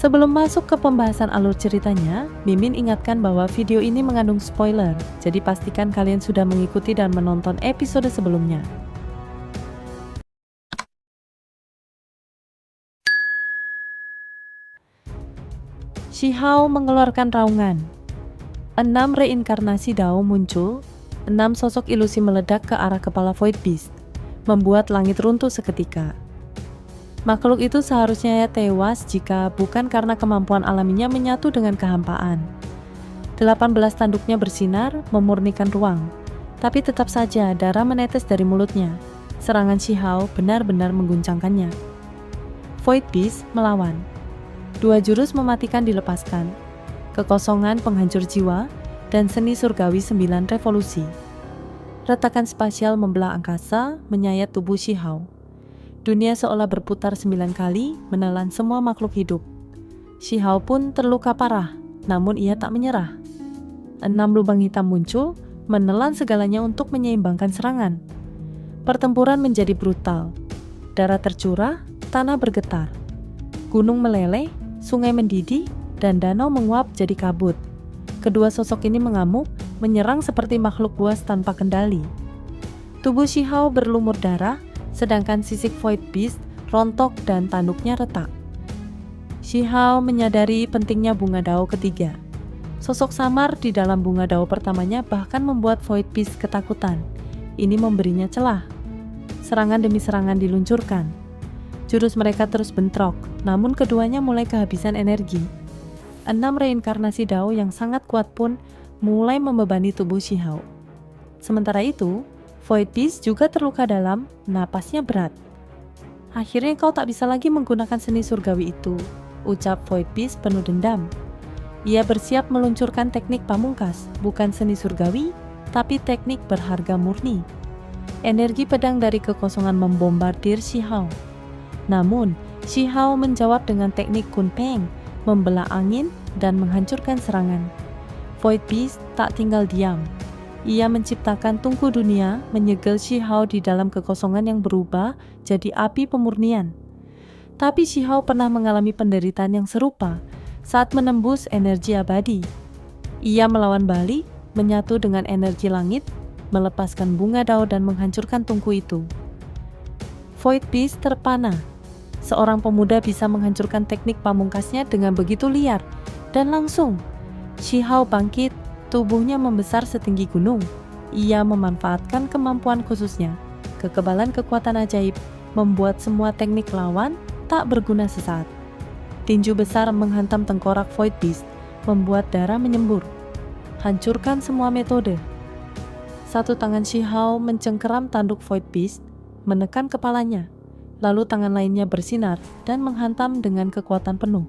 Sebelum masuk ke pembahasan alur ceritanya, Mimin ingatkan bahwa video ini mengandung spoiler, jadi pastikan kalian sudah mengikuti dan menonton episode sebelumnya. Shihao mengeluarkan raungan. 6 reinkarnasi Dao muncul, 6 sosok ilusi meledak ke arah kepala Void Beast, membuat langit runtuh seketika. Makhluk itu seharusnya tewas jika bukan karena kemampuan alaminya menyatu dengan kehampaan. 18 tanduknya bersinar, memurnikan ruang, tapi tetap saja darah menetes dari mulutnya. Serangan Shihao benar-benar mengguncangkannya. Void Beast melawan. 2 jurus mematikan dilepaskan. Kekosongan penghancur jiwa, dan seni surgawi 9 revolusi. Retakan spasial membelah angkasa, menyayat tubuh Shihao. Dunia seolah berputar 9 kali, menelan semua makhluk hidup. Shihao pun terluka parah, namun ia tak menyerah. 6 lubang hitam muncul, menelan segalanya untuk menyeimbangkan serangan. Pertempuran menjadi brutal. Darah tercurah, tanah bergetar. Gunung meleleh, sungai mendidih, dan danau menguap jadi kabut. Kedua sosok ini mengamuk, menyerang seperti makhluk buas tanpa kendali. Tubuh Shihao berlumur darah, sedangkan sisik Void Beast rontok dan tanduknya retak. Shihao menyadari pentingnya bunga Dao ketiga. Sosok samar di dalam bunga Dao pertamanya bahkan membuat Void Beast ketakutan. Ini memberinya celah. Serangan demi serangan diluncurkan. Jurus mereka terus bentrok, namun keduanya mulai kehabisan energi. 6 reinkarnasi Dao yang sangat kuat pun mulai membebani tubuh Shihao. Sementara itu, Void Beast juga terluka dalam, napasnya berat. Akhirnya kau tak bisa lagi menggunakan seni surgawi itu, ucap Void Beast penuh dendam. Ia bersiap meluncurkan teknik pamungkas, bukan seni surgawi, tapi teknik berharga murni. Energi pedang dari kekosongan membombardir Shihao. Namun, Shihao menjawab dengan teknik Kunpeng, membelah angin dan menghancurkan serangan. Void Beast tak tinggal diam. Ia menciptakan tungku dunia, menyegel Shihao di dalam kekosongan yang berubah jadi api pemurnian. Tapi Shihao pernah mengalami penderitaan yang serupa saat menembus energi abadi. Ia melawan balik, menyatu dengan energi langit, melepaskan bunga Dao dan menghancurkan tungku itu. Void Beast terpana. Seorang pemuda bisa menghancurkan teknik pamungkasnya dengan begitu liar dan langsung. Shihao bangkit, tubuhnya membesar setinggi gunung. Ia memanfaatkan kemampuan khususnya. Kekebalan kekuatan ajaib membuat semua teknik lawan tak berguna sesaat. Tinju besar menghantam tengkorak Void Beast, membuat darah menyembur. Hancurkan semua metode. Satu tangan Shihao mencengkeram tanduk Void Beast, menekan kepalanya. Lalu tangan lainnya bersinar dan menghantam dengan kekuatan penuh.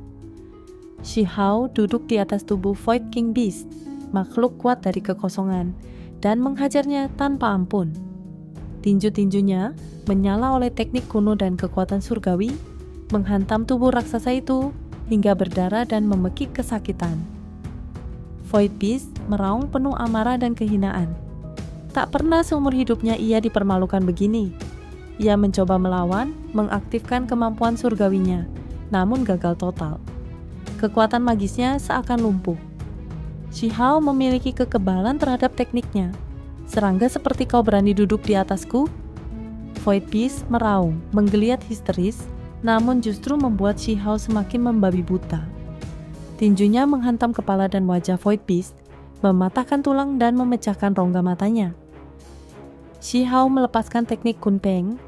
Shihao duduk di atas tubuh Void King Beast, makhluk kuat dari kekosongan, dan menghajarnya tanpa ampun. Tinju-tinjunya menyala oleh teknik kuno dan kekuatan surgawi, menghantam tubuh raksasa itu hingga berdarah dan memekik kesakitan. Void Beast meraung penuh amarah dan kehinaan. Tak pernah seumur hidupnya ia dipermalukan begini. Ia mencoba melawan, mengaktifkan kemampuan surgawinya, namun gagal total. Kekuatan magisnya seakan lumpuh. Shihao memiliki kekebalan terhadap tekniknya. Serangga seperti kau berani duduk di atasku? Void Beast meraung, menggeliat histeris, namun justru membuat Shihao semakin membabi buta. Tinjunya menghantam kepala dan wajah Void Beast, mematahkan tulang dan memecahkan rongga matanya. Shihao melepaskan teknik Kunpeng.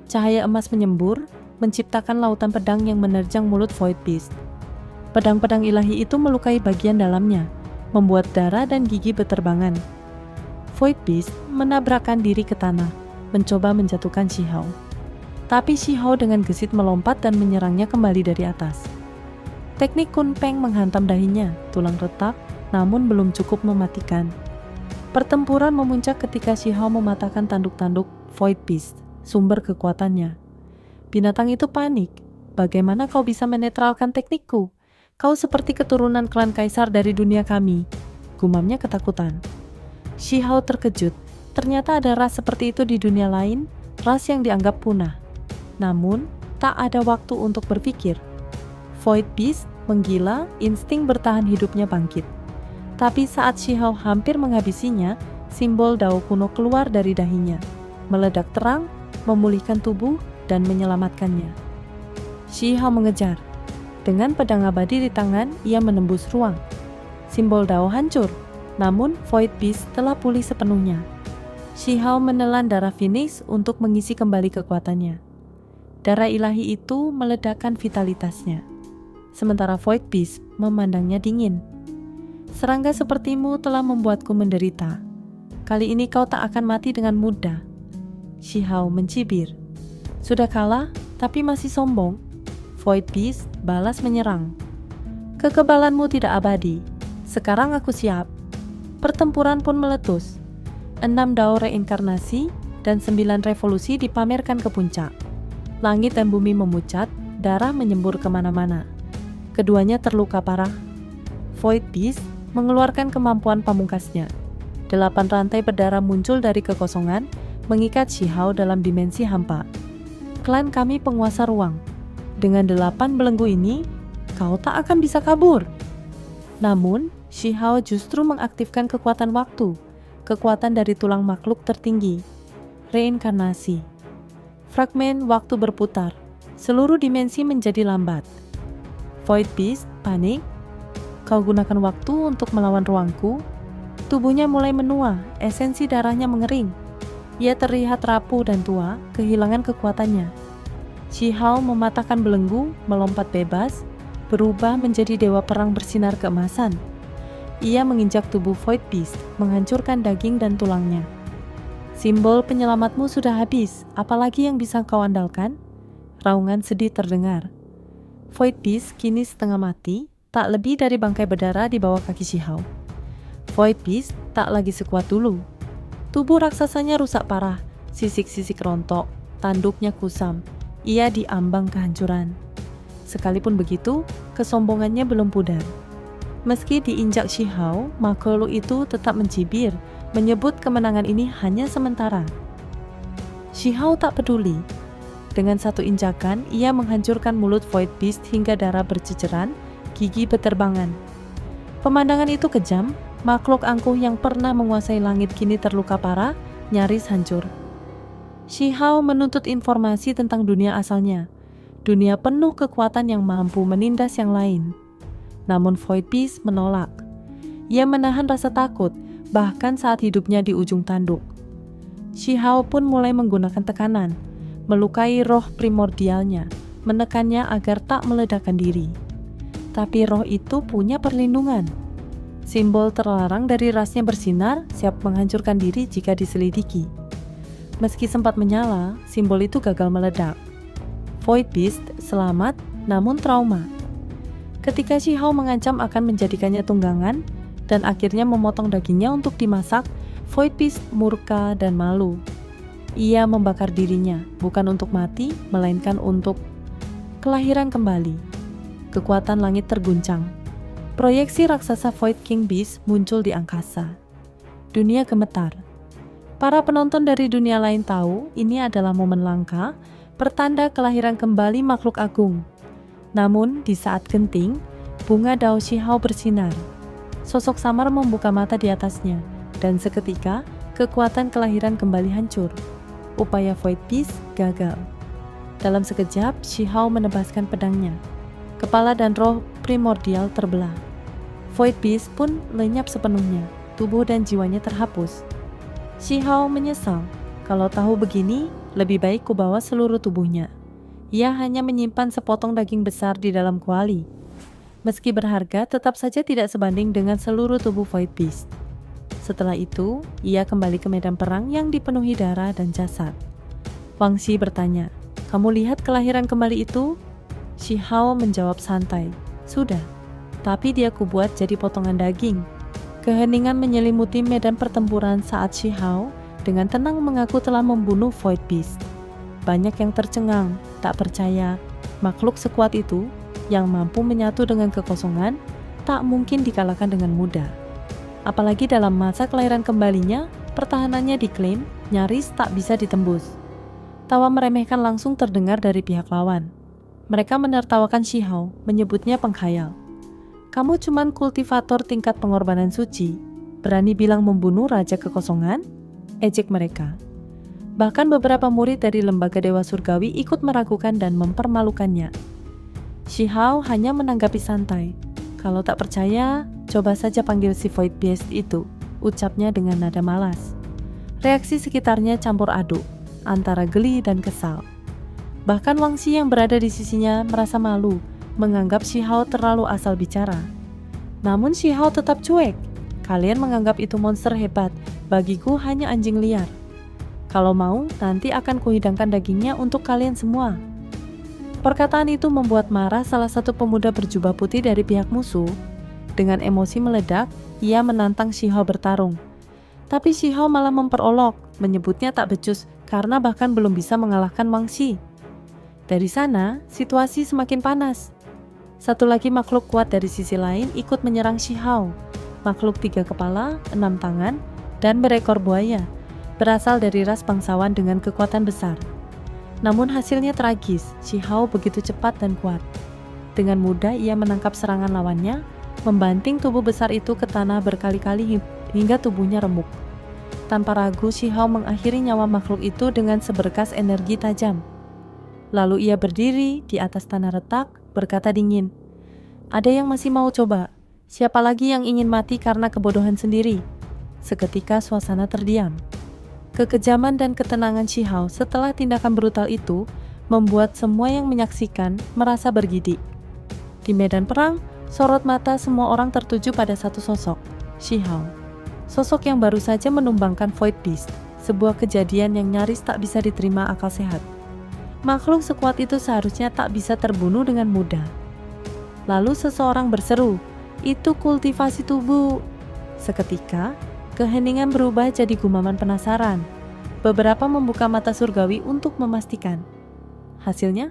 Cahaya emas menyembur, menciptakan lautan pedang yang menerjang mulut Void Beast. Pedang-pedang ilahi itu melukai bagian dalamnya, membuat darah dan gigi beterbangan. Void Beast menabrakkan diri ke tanah, mencoba menjatuhkan Shihao. Tapi Shihao dengan gesit melompat dan menyerangnya kembali dari atas. Teknik Kunpeng menghantam dahinya, tulang retak, namun belum cukup mematikan. Pertempuran memuncak ketika Shihao mematahkan tanduk-tanduk Void Beast, sumber kekuatannya. Binatang itu panik. Bagaimana kau bisa menetralkan teknikku? Kau seperti keturunan klan kaisar dari dunia kami, gumamnya ketakutan. Shihao terkejut. Ternyata ada ras seperti itu di dunia lain, ras yang dianggap punah. Namun, tak ada waktu untuk berpikir. Void Beast menggila, insting bertahan hidupnya bangkit. Tapi saat Shihao hampir menghabisinya, simbol Dao kuno keluar dari dahinya, meledak terang, memulihkan tubuh, dan menyelamatkannya. Shihao mengejar. Dengan pedang abadi di tangan, ia menembus ruang. Simbol Dao hancur, namun Void Beast telah pulih sepenuhnya. Shihao menelan darah Phoenix untuk mengisi kembali kekuatannya. Darah ilahi itu meledakkan vitalitasnya. Sementara Void Beast memandangnya dingin. Serangga sepertimu telah membuatku menderita. Kali ini kau tak akan mati dengan mudah. Shihao mencibir. Sudah kalah, tapi masih sombong. Void Beast balas menyerang. Kekebalanmu tidak abadi. Sekarang aku siap. Pertempuran pun meletus. 6 Dao reinkarnasi dan 9 revolusi dipamerkan ke puncak. Langit dan bumi memucat, darah menyembur kemana-mana. Keduanya terluka parah. Void Beast mengeluarkan kemampuan pamungkasnya. 8 rantai berdarah muncul dari kekosongan, mengikat Shihao dalam dimensi hampa. Klan kami penguasa ruang. Dengan 8 belenggu ini, kau tak akan bisa kabur. Namun, Shihao justru mengaktifkan kekuatan waktu, kekuatan dari tulang makhluk tertinggi, reinkarnasi. Fragmen waktu berputar, seluruh dimensi menjadi lambat. Void Beast panik. Kau gunakan waktu untuk melawan ruangku. Tubuhnya mulai menua, esensi darahnya mengering. Ia terlihat rapuh dan tua, kehilangan kekuatannya. Shihao mematahkan belenggu, melompat bebas, berubah menjadi dewa perang bersinar keemasan. Ia menginjak tubuh Void Beast, menghancurkan daging dan tulangnya. Simbol penyelamatmu sudah habis, apalagi yang bisa kau andalkan? Raungan sedih terdengar. Void Beast kini setengah mati, tak lebih dari bangkai berdarah di bawah kaki Shihao. Void Beast tak lagi sekuat dulu. Tubuh raksasanya rusak parah, sisik-sisik rontok, tanduknya kusam. Ia diambang kehancuran. Sekalipun begitu, kesombongannya belum pudar. Meski diinjak Shihao, makhluk itu tetap mencibir, menyebut kemenangan ini hanya sementara. Shihao tak peduli. Dengan satu injakan, ia menghancurkan mulut Void Beast hingga darah berceceran, gigi beterbangan. Pemandangan itu kejam, makhluk angkuh yang pernah menguasai langit kini terluka parah, nyaris hancur. Shihao menuntut informasi tentang dunia asalnya, dunia penuh kekuatan yang mampu menindas yang lain. Namun Void Beast menolak. Ia menahan rasa takut, bahkan saat hidupnya di ujung tanduk. Shihao pun mulai menggunakan tekanan, melukai roh primordialnya, menekannya agar tak meledakkan diri. Tapi roh itu punya perlindungan. Simbol terlarang dari rasnya bersinar, siap menghancurkan diri jika diselidiki. Meski sempat menyala, simbol itu gagal meledak. Void Beast selamat, namun trauma. Ketika Shihao mengancam akan menjadikannya tunggangan, dan akhirnya memotong dagingnya untuk dimasak, Void Beast murka dan malu. Ia membakar dirinya, bukan untuk mati, melainkan untuk kelahiran kembali. Kekuatan langit terguncang. Proyeksi raksasa Void King Beast muncul di angkasa. Dunia gemetar. Para penonton dari dunia lain tahu ini adalah momen langka, pertanda kelahiran kembali makhluk agung. Namun di saat genting, bunga Dao Shihao bersinar. Sosok samar membuka mata di atasnya, dan seketika kekuatan kelahiran kembali hancur. Upaya Void Beast gagal. Dalam sekejap, Shihao menebaskan pedangnya. Kepala dan roh primordial terbelah. Void Beast pun lenyap sepenuhnya, tubuh dan jiwanya terhapus. Shihao menyesal, kalau tahu begini, lebih baik kubawa seluruh tubuhnya. Ia hanya menyimpan sepotong daging besar di dalam kuali. Meski berharga, tetap saja tidak sebanding dengan seluruh tubuh Void Beast. Setelah itu, ia kembali ke medan perang yang dipenuhi darah dan jasad. Wang Xi bertanya, "Kamu lihat kelahiran kembali itu?" Shihao menjawab santai, "Sudah, tapi dia kubuat jadi potongan daging." Keheningan menyelimuti medan pertempuran saat Shihao dengan tenang mengaku telah membunuh Void Beast. Banyak yang tercengang, tak percaya, makhluk sekuat itu yang mampu menyatu dengan kekosongan tak mungkin dikalahkan dengan mudah. Apalagi dalam masa kelahiran kembalinya, pertahanannya diklaim nyaris tak bisa ditembus. Tawa meremehkan langsung terdengar dari pihak lawan. Mereka menertawakan Shihao, menyebutnya pengkhayal. Kamu cuman kultivator tingkat pengorbanan suci, berani bilang membunuh Raja Kekosongan? Ejek mereka. Bahkan beberapa murid dari lembaga Dewa Surgawi ikut meragukan dan mempermalukannya. Shihao hanya menanggapi santai. Kalau tak percaya, coba saja panggil si Void Beast itu, ucapnya dengan nada malas. Reaksi sekitarnya campur aduk, antara geli dan kesal. Bahkan Wang Xi yang berada di sisinya merasa malu, menganggap Shihao terlalu asal bicara. Namun Shihao tetap cuek. Kalian menganggap itu monster hebat, bagiku hanya anjing liar. Kalau mau, nanti akan kuhidangkan dagingnya untuk kalian semua. Perkataan itu membuat marah salah satu pemuda berjubah putih dari pihak musuh. Dengan emosi meledak, ia menantang Shihao bertarung. Tapi Shihao malah memperolok, menyebutnya tak becus karena bahkan belum bisa mengalahkan Wang Xi. Dari sana, situasi semakin panas. Satu lagi makhluk kuat dari sisi lain ikut menyerang Shihao. Makhluk 3 kepala, 6 tangan, dan berekor buaya. Berasal dari ras bangsawan dengan kekuatan besar. Namun hasilnya tragis, Shihao begitu cepat dan kuat. Dengan mudah ia menangkap serangan lawannya, membanting tubuh besar itu ke tanah berkali-kali hingga tubuhnya remuk. Tanpa ragu, Shihao mengakhiri nyawa makhluk itu dengan seberkas energi tajam. Lalu ia berdiri di atas tanah retak, berkata dingin, "Ada yang masih mau coba? Siapa lagi yang ingin mati karena kebodohan sendiri?" Seketika suasana terdiam. Kekejaman dan ketenangan Shihao setelah tindakan brutal itu membuat semua yang menyaksikan merasa bergidik. Di medan perang, sorot mata semua orang tertuju pada satu sosok, Shihao. Sosok yang baru saja menumbangkan Void Beast, sebuah kejadian yang nyaris tak bisa diterima akal sehat. Makhluk sekuat itu seharusnya tak bisa terbunuh dengan mudah. Lalu seseorang berseru, "Itu kultivasi tubuh." Seketika, keheningan berubah jadi gumaman penasaran. Beberapa membuka mata surgawi untuk memastikan. Hasilnya,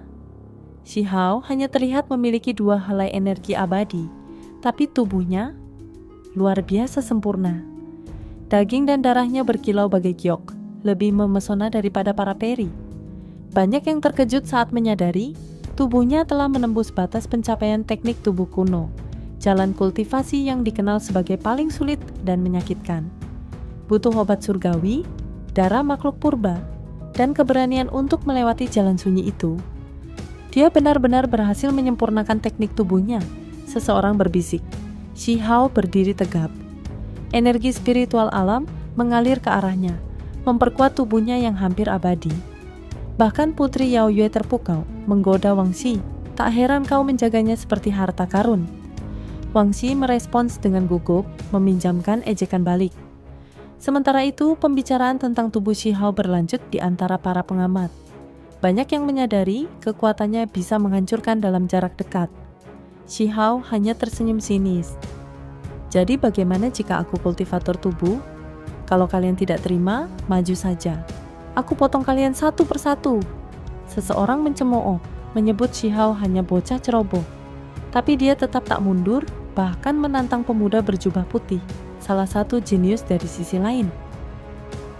Shihao hanya terlihat memiliki 2 helai energi abadi, tapi tubuhnya luar biasa sempurna. Daging dan darahnya berkilau bagai giok, lebih memesona daripada para peri. Banyak yang terkejut saat menyadari tubuhnya telah menembus batas pencapaian teknik tubuh kuno, jalan kultivasi yang dikenal sebagai paling sulit dan menyakitkan. Butuh obat surgawi, darah makhluk purba, dan keberanian untuk melewati jalan sunyi itu. Dia benar-benar berhasil menyempurnakan teknik tubuhnya. Seseorang berbisik. Shihao berdiri tegap. Energi spiritual alam mengalir ke arahnya, memperkuat tubuhnya yang hampir abadi. Bahkan Putri Yao Yue terpukau, menggoda Wang Xi. Tak heran kau menjaganya seperti harta karun. Wang Xi merespons dengan gugup, meminjamkan ejekan balik. Sementara itu, pembicaraan tentang tubuh Shihao berlanjut di antara para pengamat. Banyak yang menyadari kekuatannya bisa menghancurkan dalam jarak dekat. Shihao hanya tersenyum sinis. Jadi bagaimana jika aku kultivator tubuh? Kalau kalian tidak terima, maju saja. Aku potong kalian satu persatu. Seseorang mencemooh, menyebut Shihao hanya bocah ceroboh. Tapi dia tetap tak mundur, bahkan menantang pemuda berjubah putih, salah satu jenius dari sisi lain.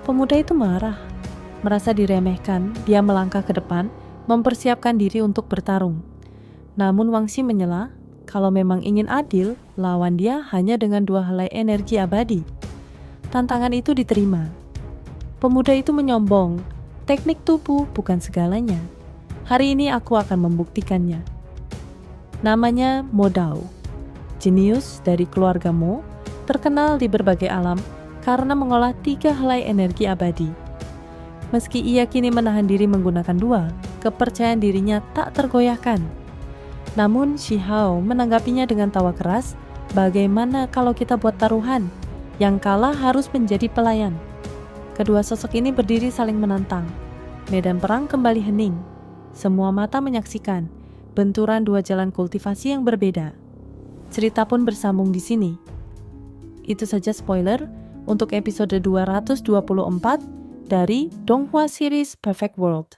Pemuda itu marah. Merasa diremehkan, dia melangkah ke depan, mempersiapkan diri untuk bertarung. Namun Wang Xi menyela, kalau memang ingin adil, lawan dia hanya dengan 2 helai energi abadi. Tantangan itu diterima. Pemuda itu menyombong, teknik tubuh bukan segalanya. Hari ini aku akan membuktikannya. Namanya Mo Dao, jenius dari keluarga Mo, terkenal di berbagai alam karena mengolah 3 helai energi abadi. Meski ia kini menahan diri menggunakan 2, kepercayaan dirinya tak tergoyahkan. Namun Shihao menanggapinya dengan tawa keras, bagaimana kalau kita buat taruhan? Yang kalah harus menjadi pelayan. Kedua sosok ini berdiri saling menantang. Medan perang kembali hening. Semua mata menyaksikan benturan 2 jalan kultivasi yang berbeda. Cerita pun bersambung di sini. Itu saja spoiler untuk episode 224 dari Donghua Series Perfect World.